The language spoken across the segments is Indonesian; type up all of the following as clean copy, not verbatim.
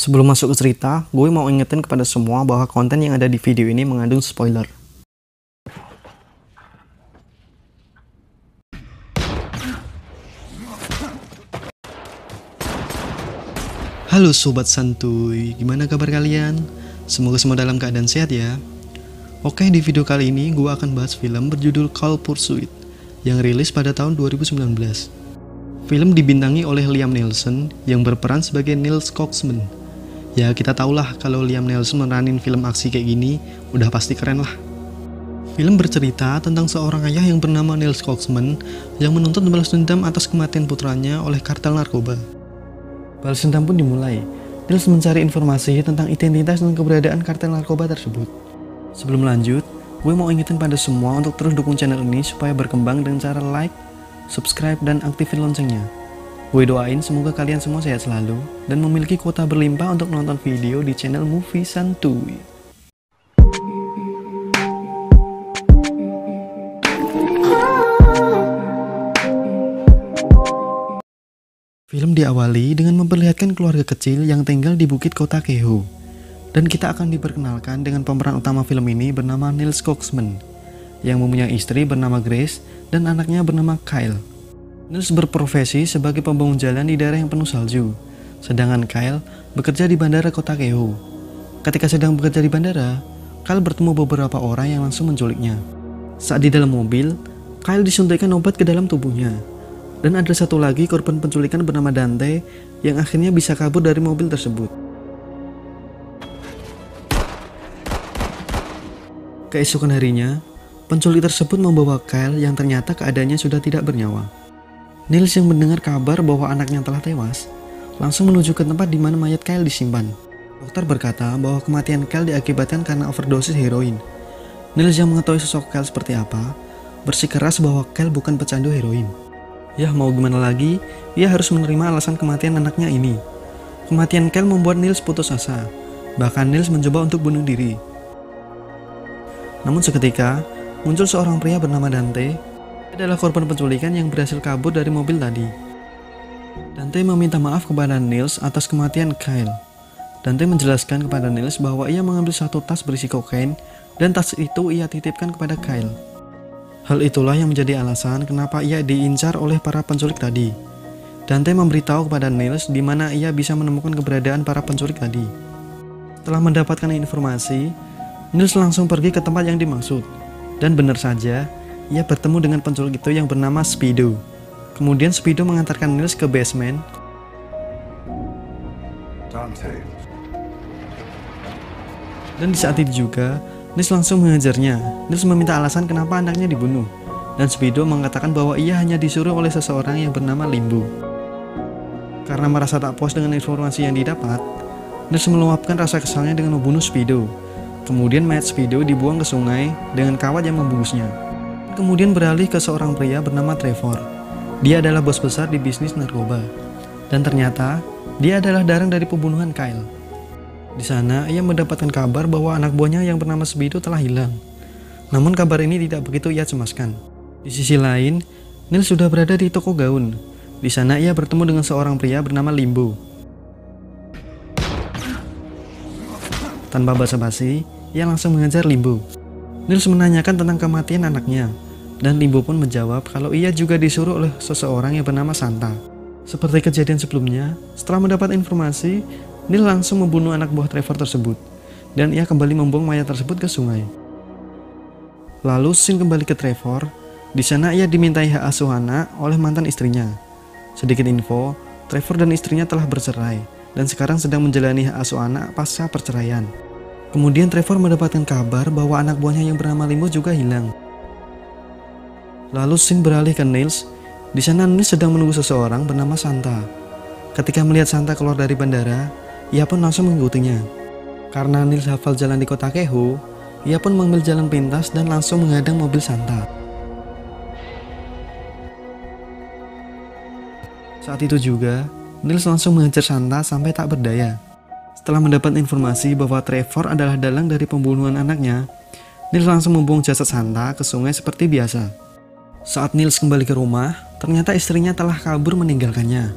Sebelum masuk ke cerita, gue mau ingetin kepada semua bahwa konten yang ada di video ini mengandung spoiler. Halo sobat santuy, gimana kabar kalian? Semoga semua dalam keadaan sehat ya. Oke, di video kali ini gue akan bahas film berjudul Cold Pursuit yang rilis pada tahun 2019. Film dibintangi oleh Liam Neeson yang berperan sebagai Niels Coxman. Ya kita tahulah kalau Liam Neeson meranin film aksi kayak gini udah pasti keren lah. Film bercerita tentang seorang ayah yang bernama Niels Coxman yang menuntut balas dendam atas kematian putranya oleh kartel narkoba. Balas dendam pun dimulai. Niels mencari informasi tentang identitas dan keberadaan kartel narkoba tersebut. Sebelum lanjut, gue mau ingetin pada semua untuk terus dukung channel ini supaya berkembang dengan cara like, subscribe, dan aktifin loncengnya. Gue doain semoga kalian semua sehat selalu dan memiliki kuota berlimpah untuk menonton video di channel Movie Santuy. Film diawali dengan memperlihatkan keluarga kecil yang tinggal di bukit kota Kehoe. Dan kita akan diperkenalkan dengan pemeran utama film ini bernama Niels Coxman, yang mempunyai istri bernama Grace dan anaknya bernama Kyle. Niels berprofesi sebagai pembangun jalan di daerah yang penuh salju, sedangkan Kyle bekerja di bandara kota Kehoe. Ketika sedang bekerja di bandara, Kyle bertemu beberapa orang yang langsung menculiknya. Saat di dalam mobil, Kyle disuntikkan obat ke dalam tubuhnya. Dan ada satu lagi korban penculikan bernama Dante yang akhirnya bisa kabur dari mobil tersebut. Keesokan harinya, penculik tersebut membawa Kyle yang ternyata keadaannya sudah tidak bernyawa. Niels yang mendengar kabar bahwa anaknya telah tewas, langsung menuju ke tempat di mana mayat Kyle disimpan. Dokter berkata bahwa kematian Kyle diakibatkan karena overdosis heroin. Niels yang mengetahui sosok Kyle seperti apa, bersikeras bahwa Kyle bukan pecandu heroin. Ya mau gimana lagi, ia harus menerima alasan kematian anaknya ini. Kematian Kyle membuat Niels putus asa. Bahkan Niels mencoba untuk bunuh diri. Namun seketika, muncul seorang pria bernama Dante. Dia adalah korban penculikan yang berhasil kabur dari mobil tadi. Dante meminta maaf kepada Niels atas kematian Kyle. Dante menjelaskan kepada Niels bahwa ia mengambil satu tas berisi kokain dan tas itu ia titipkan kepada Kyle. Hal itulah yang menjadi alasan kenapa ia diincar oleh para penculik tadi. Dante memberitahu kepada Niels di mana ia bisa menemukan keberadaan para penculik tadi. Setelah mendapatkan informasi, Niels langsung pergi ke tempat yang dimaksud. Dan benar saja, ia bertemu dengan penculik itu yang bernama Speedo. Kemudian Speedo mengantarkan Niels ke basement. Dan di saat itu juga, Niels langsung mengejarnya. Niels meminta alasan kenapa anaknya dibunuh. Dan Speedo mengatakan bahwa ia hanya disuruh oleh seseorang yang bernama Limbo. Karena merasa tak puas dengan informasi yang didapat, Niels meluapkan rasa kesalnya dengan membunuh Speedo. Kemudian mayat Speedo dibuang ke sungai dengan kawat yang membungkusnya. Kemudian beralih ke seorang pria bernama Trevor. Dia adalah bos besar di bisnis narkoba. Dan ternyata, dia adalah dalang dari pembunuhan Kyle. Di sana, ia mendapatkan kabar bahwa anak buahnya yang bernama Speedo telah hilang. Namun kabar ini tidak begitu ia cemaskan. Di sisi lain, Niels sudah berada di toko gaun. Di sana ia bertemu dengan seorang pria bernama Limbo. Tanpa basa-basi, ia langsung mengejar Limbo. Niels menanyakan tentang kematian anaknya, dan Limbo pun menjawab kalau ia juga disuruh oleh seseorang yang bernama Santa. Seperti kejadian sebelumnya, setelah mendapat informasi, Niels langsung membunuh anak buah Trevor tersebut, dan ia kembali membuang mayat tersebut ke sungai. Lalu Sin kembali ke Trevor. Di sana ia dimintai hak asuh anak oleh mantan istrinya. Sedikit info, Trevor dan istrinya telah bercerai, dan sekarang sedang menjalani hak asuh anak pasca perceraian. Kemudian Trevor mendapatkan kabar bahwa anak buahnya yang bernama Limbo juga hilang. Lalu Sin beralih ke Niels. Di sana Niels sedang menunggu seseorang bernama Santa. Ketika melihat Santa keluar dari bandara, ia pun langsung mengikutinya. Karena Niels hafal jalan di kota Kehoe, ia pun mengambil jalan pintas dan langsung menghadang mobil Santa. Saat itu juga, Niels langsung mengejar Santa sampai tak berdaya. Setelah mendapat informasi bahwa Trevor adalah dalang dari pembunuhan anaknya, Niels langsung membuang jasad Santa ke sungai seperti biasa. Saat Niels kembali ke rumah, ternyata istrinya telah kabur meninggalkannya.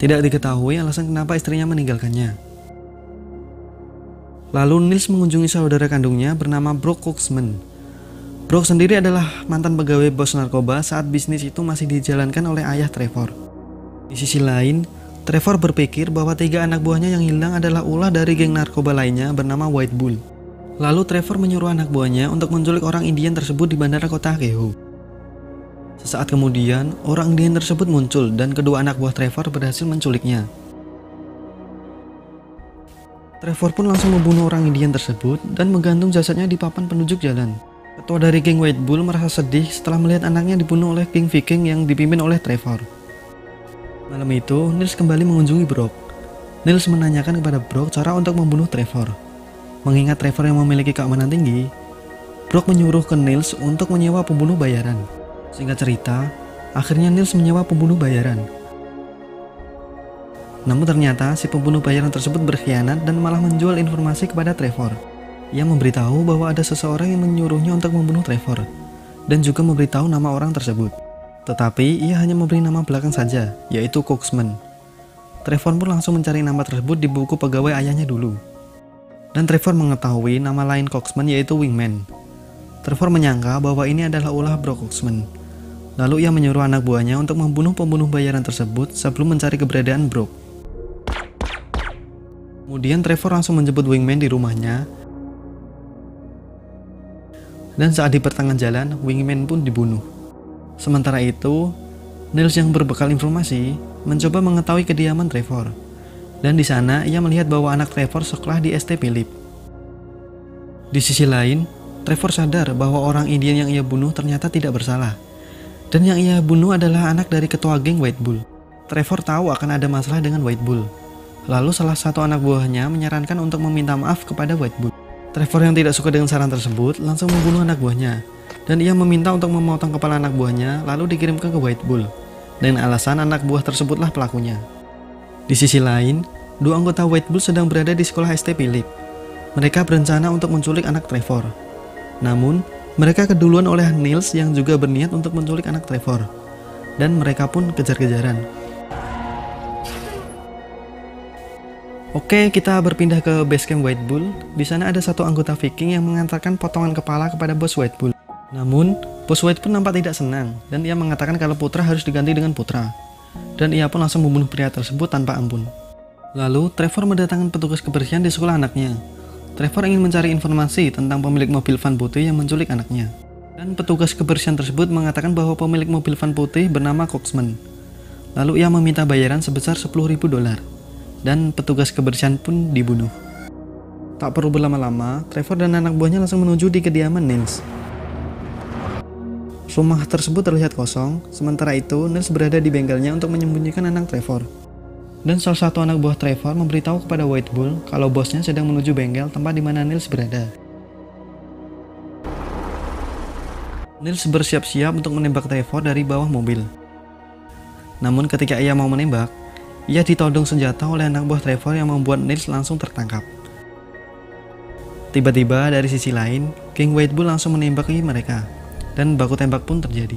Tidak diketahui alasan kenapa istrinya meninggalkannya. Lalu Niels mengunjungi saudara kandungnya bernama Brock Koksman. Brock sendiri adalah mantan pegawai bos narkoba saat bisnis itu masih dijalankan oleh ayah Trevor. Di sisi lain, Trevor berpikir bahwa 3 anak buahnya yang hilang adalah ulah dari geng narkoba lainnya bernama White Bull. Lalu Trevor menyuruh anak buahnya untuk menculik orang Indian tersebut di bandara kota Kehoe. Sesaat kemudian, orang Indian tersebut muncul dan kedua anak buah Trevor berhasil menculiknya. Trevor pun langsung membunuh orang Indian tersebut dan menggantung jasadnya di papan penunjuk jalan. Ketua dari geng White Bull merasa sedih setelah melihat anaknya dibunuh oleh geng Viking yang dipimpin oleh Trevor. Malam itu, Niels kembali mengunjungi Brock. Niels menanyakan kepada Brock cara untuk membunuh Trevor. Mengingat Trevor yang memiliki keamanan tinggi, Brock menyuruh ke Niels untuk menyewa pembunuh bayaran. Singkat cerita, akhirnya Niels menyewa pembunuh bayaran. Namun ternyata si pembunuh bayaran tersebut berkhianat dan malah menjual informasi kepada Trevor. Ia memberitahu bahwa ada seseorang yang menyuruhnya untuk membunuh Trevor, dan juga memberitahu nama orang tersebut. Tetapi ia hanya memberi nama belakang saja, yaitu Koksman. Trevor pun langsung mencari nama tersebut di buku pegawai ayahnya dulu. Dan Trevor mengetahui nama lain Koksman yaitu Wingman. Trevor menyangka bahwa ini adalah ulah Brock Koksman. Lalu ia menyuruh anak buahnya untuk membunuh pembunuh bayaran tersebut sebelum mencari keberadaan Brock. Kemudian Trevor langsung menjemput Wingman di rumahnya. Dan saat di pertengahan jalan, Wingman pun dibunuh. Sementara itu, Niels yang berbekal informasi mencoba mengetahui kediaman Trevor. Dan di sana ia melihat bahwa anak Trevor sekolah di ST Philip. Di sisi lain, Trevor sadar bahwa orang Indian yang ia bunuh ternyata tidak bersalah. Dan yang ia bunuh adalah anak dari ketua geng White Bull. Trevor tahu akan ada masalah dengan White Bull. Lalu salah satu anak buahnya menyarankan untuk meminta maaf kepada White Bull. Trevor yang tidak suka dengan saran tersebut langsung membunuh anak buahnya, dan ia meminta untuk memotong kepala anak buahnya lalu dikirimkan ke White Bull, dengan alasan anak buah tersebutlah pelakunya. Di sisi lain, 2 anggota White Bull sedang berada di sekolah ST Philip. Mereka berencana untuk menculik anak Trevor. Namun, mereka keduluan oleh Niels yang juga berniat untuk menculik anak Trevor, dan mereka pun kejar-kejaran. Oke, kita berpindah ke base camp White Bull. Di sana ada satu anggota Viking yang mengantarkan potongan kepala kepada bos White Bull. Namun, bos White Bull nampak tidak senang dan ia mengatakan kalau putra harus diganti dengan putra. Dan ia pun langsung membunuh pria tersebut tanpa ampun. Lalu, Trevor mendatangkan petugas kebersihan di sekolah anaknya. Trevor ingin mencari informasi tentang pemilik mobil van putih yang menculik anaknya. Dan petugas kebersihan tersebut mengatakan bahwa pemilik mobil van putih bernama Koksman. Lalu ia meminta bayaran sebesar $10.000. Dan petugas kebersihan pun dibunuh. Tak perlu berlama-lama, Trevor dan anak buahnya langsung menuju di kediaman Niels. Rumah tersebut terlihat kosong, sementara itu Niels berada di bengkelnya untuk menyembunyikan anak Trevor. Dan salah satu anak buah Trevor memberitahu kepada White Bull kalau bosnya sedang menuju bengkel tempat di mana Niels berada. Niels bersiap-siap untuk menembak Trevor dari bawah mobil. Namun ketika ia mau menembak, ia ditodong senjata oleh anak buah Trevor yang membuat Niels langsung tertangkap. Tiba-tiba dari sisi lain, geng White Bull langsung menembaki mereka, dan baku tembak pun terjadi.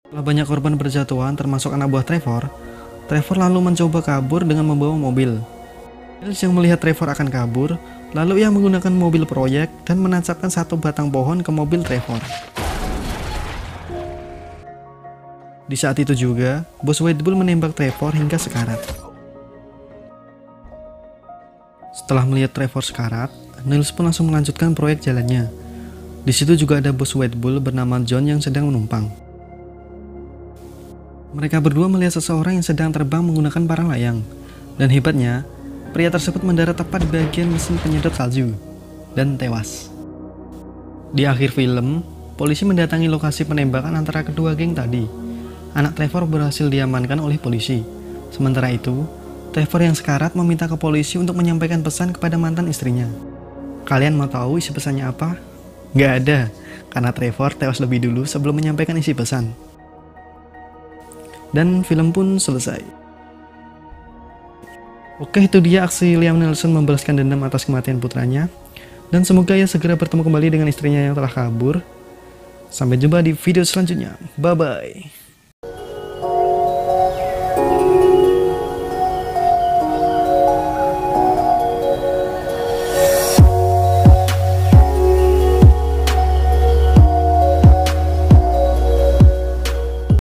Setelah banyak korban berjatuhan termasuk anak buah Trevor, Trevor lalu mencoba kabur dengan membawa mobil. Niels yang melihat Trevor akan kabur, lalu ia menggunakan mobil proyek dan menancapkan satu batang pohon ke mobil Trevor. Di saat itu juga, bos White Bull menembak Trevor hingga sekarat. Setelah melihat Trevor sekarat, Niels pun langsung melanjutkan proyek jalannya. Di situ juga ada bos White Bull bernama John yang sedang menumpang. Mereka berdua melihat seseorang yang sedang terbang menggunakan para layang, dan hebatnya, pria tersebut mendarat tepat di bagian mesin penyedot salju dan tewas. Di akhir film, polisi mendatangi lokasi penembakan antara kedua geng tadi. Anak Trevor berhasil diamankan oleh polisi. Sementara itu, Trevor yang sekarat meminta ke polisi untuk menyampaikan pesan kepada mantan istrinya. Kalian mau tahu isi pesannya apa? Gak ada, karena Trevor tewas lebih dulu sebelum menyampaikan isi pesan. Dan film pun selesai. Oke, itu dia aksi Liam Neeson membalaskan dendam atas kematian putranya. Dan semoga ia segera bertemu kembali dengan istrinya yang telah kabur. Sampai jumpa di video selanjutnya. Bye-bye.